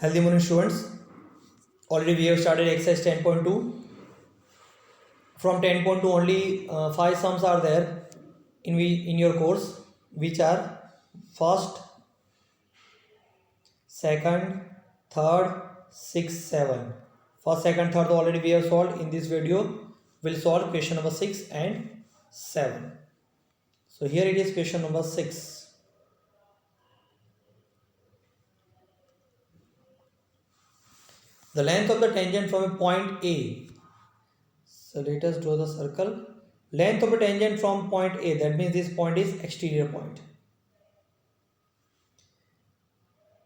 Healthy morning, students. Already we have started exercise 10.2. From 10.2 only 5 sums are there in your course, which are first, second, third, 6, 7. First, second, third already we have solved. In this video we'll solve question number 6 and 7. So here it is, question number 6. The length of the tangent from a point A. So let us draw the circle. Length of a tangent from point A, that means this point is exterior point.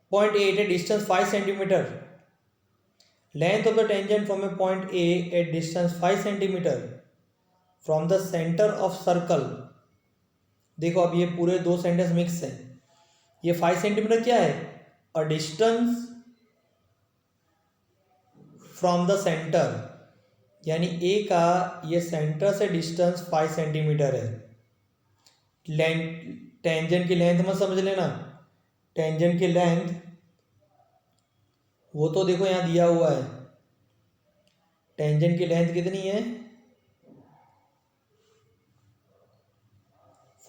Point A at a distance 5 centimeter. Length of the tangent from a point A at distance 5 centimeter from the center of circle. देखो अब ये पूरे दो sentence mix हैं. ये 5 centimetre क्या है? A distance from the center, यानी ए का ये सेंटर से डिस्टेंस 5 सेंटीमीटर है. टेंजेंट की लेंथ मत समझ लेना. टेंजेंट की लेंथ वो तो देखो यहाँ दिया हुआ है. टेंजेंट की लेंथ कितनी है?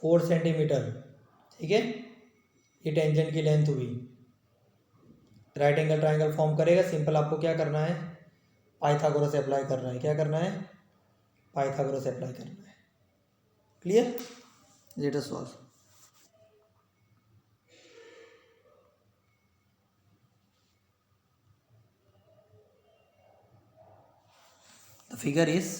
4 सेंटीमीटर. ठीक है, ये टेंजेंट की लेंथ हुई. राइट एंगल ट्राइंगल फॉर्म करेगा. सिंपल आपको क्या करना है? पाइथागोरस अप्लाई करना है. क्या करना है? पाइथागोरस अप्लाई करना है. Clear? Late us solve. The figure is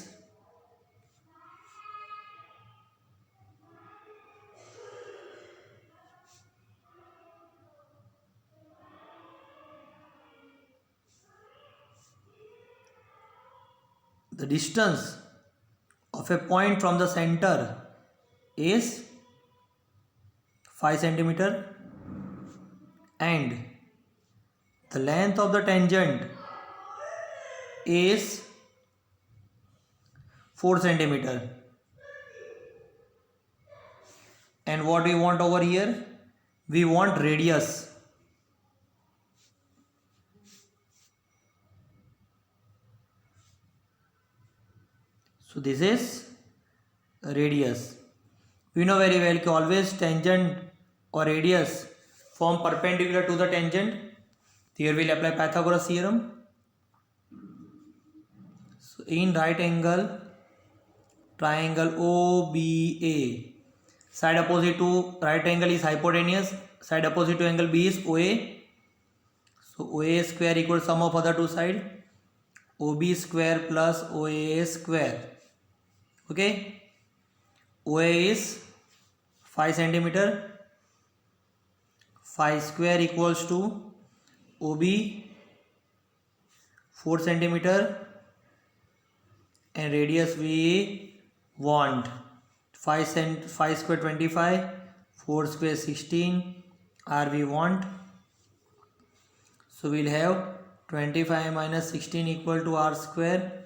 the distance of a point from the center is 5 centimeter and the length of the tangent is 4 centimeter. And what we want over here? We want radius. So this is radius. We know very well that always tangent or radius form perpendicular to the tangent. Here we will apply Pythagoras theorem. So in right angle triangle OBA, side opposite to right angle is hypotenuse, side opposite to angle B is OA. So OA square equals sum of other two sides, OB square plus OA square. Okay, OA is 5 centimeter, 5 square equals to OB 4 centimeter, and radius we want 5 square 25, 4 square 16, R we want. So we'll have 25 minus 16 equal to R square.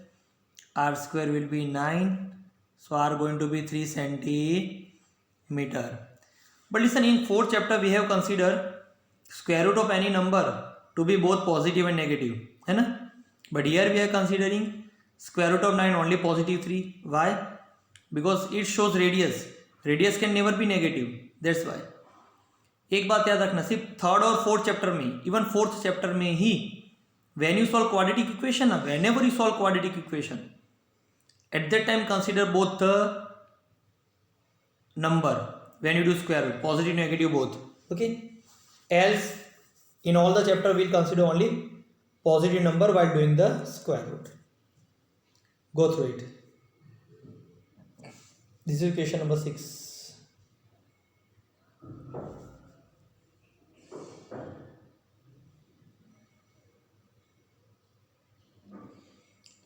R square will be 9. So R going to be 3 centimeter. But listen, in fourth chapter we have considered square root of any number to be both positive and negative, है ना? But here we are considering square root of 9 only positive 3. Why? Because it shows radius. Radius can never be negative. That's why. एक बात याद रखना, सिर्फ third और fourth chapter में, even fourth chapter में ही when you solve quadratic equation, whenever you solve quadratic equation, at that time consider both the number when you do square root, positive negative both. Okay, else in all the chapter we'll consider only positive number while doing the square root. Go through it. This is question number 6.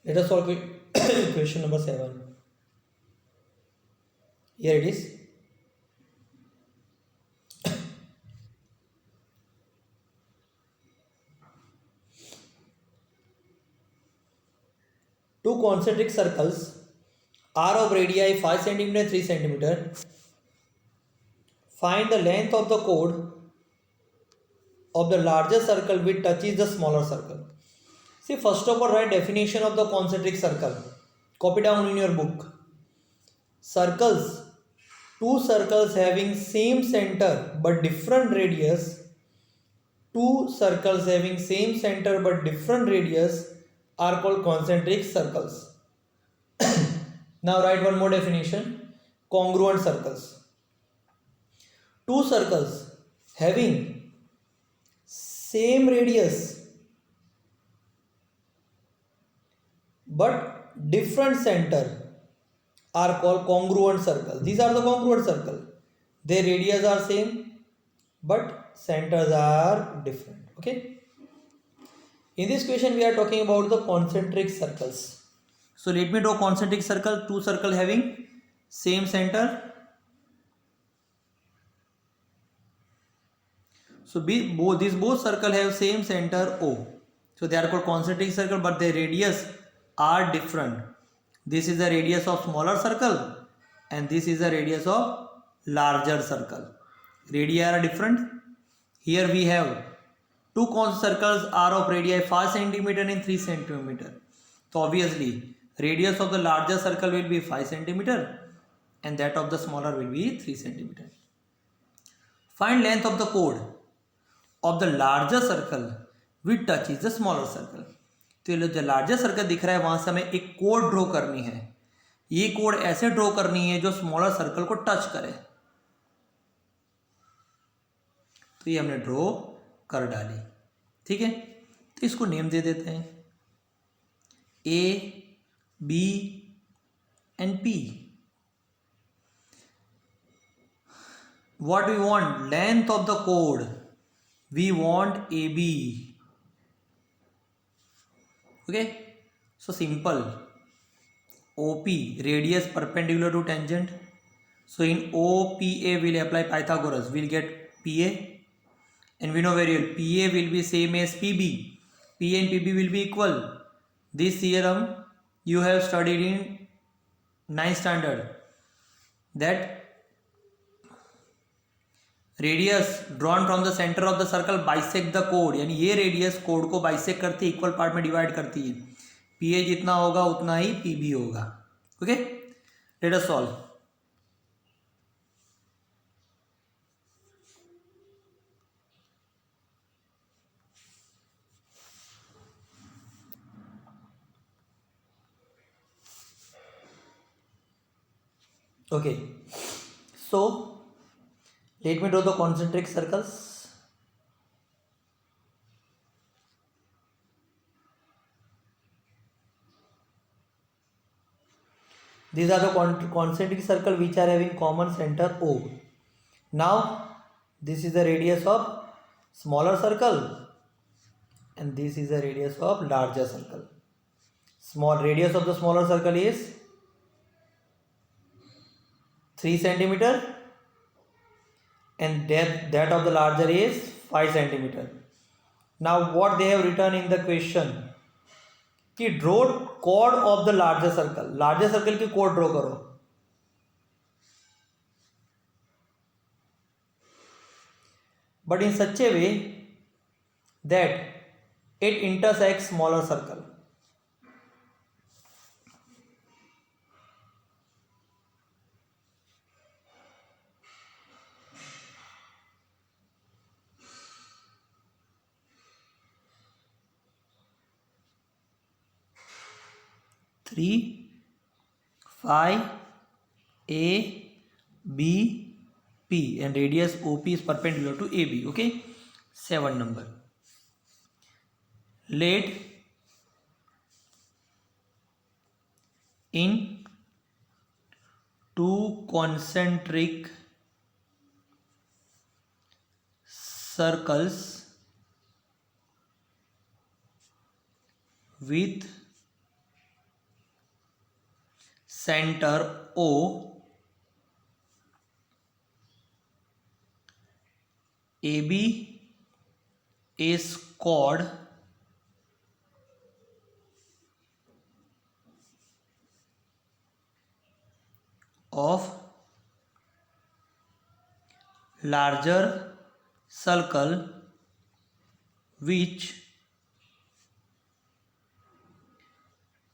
Let us solve question number 7. Here it is. Two concentric circles are of radii 5 cm and 3 cm. Find the length of the chord of the larger circle which touches the smaller circle. See, first of all, write definition of the concentric circle. Copy down in your book. Circles, two circles having same center but different radius, two circles having same center but different radius are called concentric circles. Now write one more definition. Congruent circles. Two circles having same radius but different center are called congruent circles. These are the congruent circle. Their radius are same but centers are different. Okay. In this question we are talking about the concentric circles. So let me draw concentric circle. Two circle having same center. So both circle have same center O. So they are called concentric circle, but their radius are different. This is the radius of smaller circle and this is the radius of larger circle. Radii are different. Here we have two circles are of radii 5 cm and 3 cm. So obviously radius of the larger circle will be 5 cm and that of the smaller will be 3 cm. Find length of the chord of the larger circle which touches the smaller circle. तो जो larger circle दिख रहा है वहां से हमें एक code draw करनी है. ये कोड ऐसे ड्रॉ करनी है जो स्मॉलर सर्कल को टच करे. तो ये हमने ड्रॉ कर डाली. ठीक है, तो इसको नेम दे देते हैं A B and P. What we want? Length of the code. We want A B. Okay, so simple. OP, radius perpendicular to tangent. So in OPA we'll apply Pythagoras. We'll get PA, and we know very well PA will be same as PB. PA and PB will be equal. This theorem you have studied in 9th standard. That radius drawn from the centre of the circle bisect the code. यानी ये radius code को bisect करती है, equal part में divide करती है. पीए जितना होगा उतना ही पीबी होगा. Okay, let us solve. Okay, so let me draw the concentric circles. These are the concentric circle which are having common center O. Now this is the radius of smaller circle and this is the radius of larger circle. Small radius of the smaller circle is 3 centimeter and that of the larger is 5 centimeter. Now what they have written in the question कि draw chord of the larger circle. Larger circle की chord draw करो. But in such a way that it intersects smaller circle. Three, 5, A, B, P and radius OP is perpendicular to AB. Okay, 7 number. Let in two concentric circles with center O AB is chord of larger circle which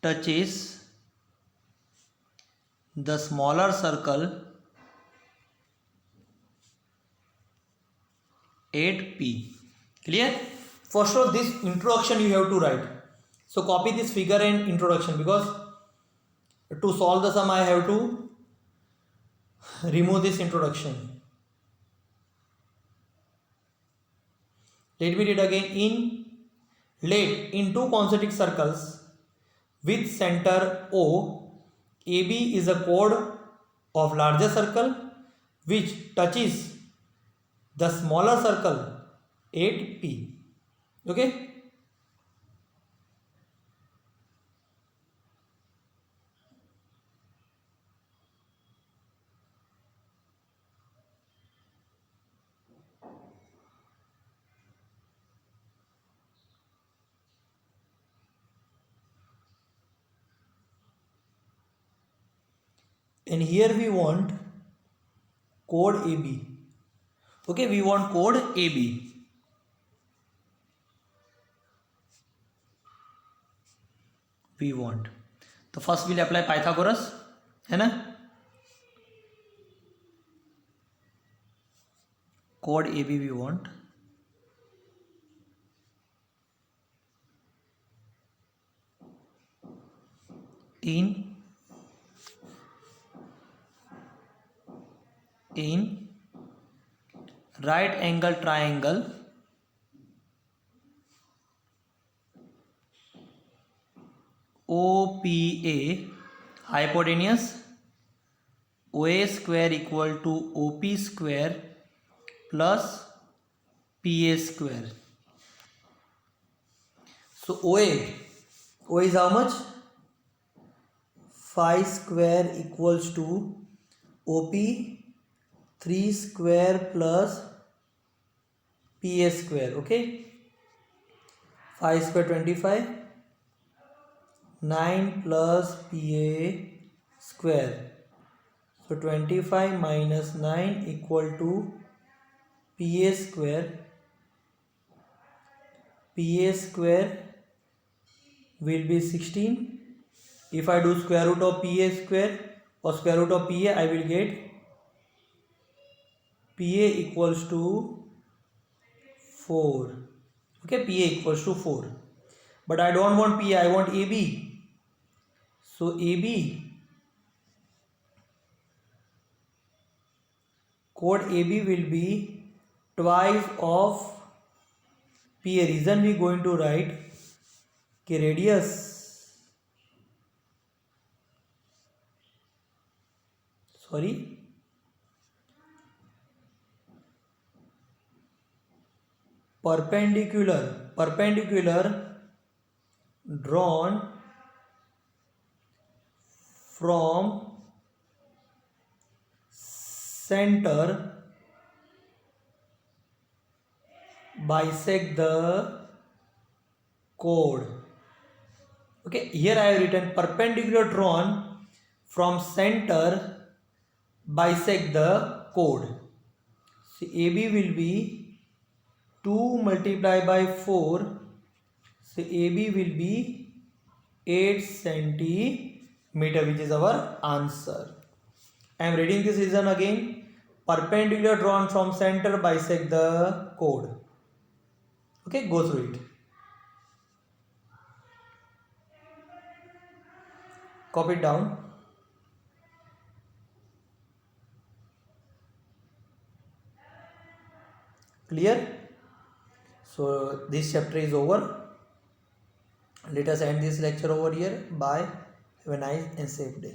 touches the smaller circle 8p. Clear? First of this introduction you have to write. So copy this figure and introduction, because to solve the sum I have to remove this introduction. Let me read again. In two concentric circles with center O, AB is a chord of larger circle which touches the smaller circle 8p. Okay. And here we want chord AB. Okay, we want chord AB. We want. तो first we'll apply Pythagoras, है ना? Chord AB we want. In right angle triangle OPA, hypotenuse OA square equal to OP square plus PA square. So OA is how much? Phi square equals to OP 3 square plus PA square. Okay, 5 square 25, 9 plus PA square. So 25 minus 9 equal to PA square. PA square will be 16. If I do square root of PA square or square root of PA, I will get PA equals to 4. Okay, PA equals to 4. But I don't want PA, I want AB. So AB, chord AB will be twice of PA. Reason we going to write कि perpendicular drawn from center bisect the chord. Okay, here I have written perpendicular drawn from center bisect the chord. So AB will be 2 multiplied by 4. So AB will be 8 centimeter, which is our answer. I am reading this reason again. Perpendicular drawn from center bisect the chord. Okay, go through it. Copy it down. Clear? So this chapter is over. Let us end this lecture over here. Bye. Have a nice and safe day.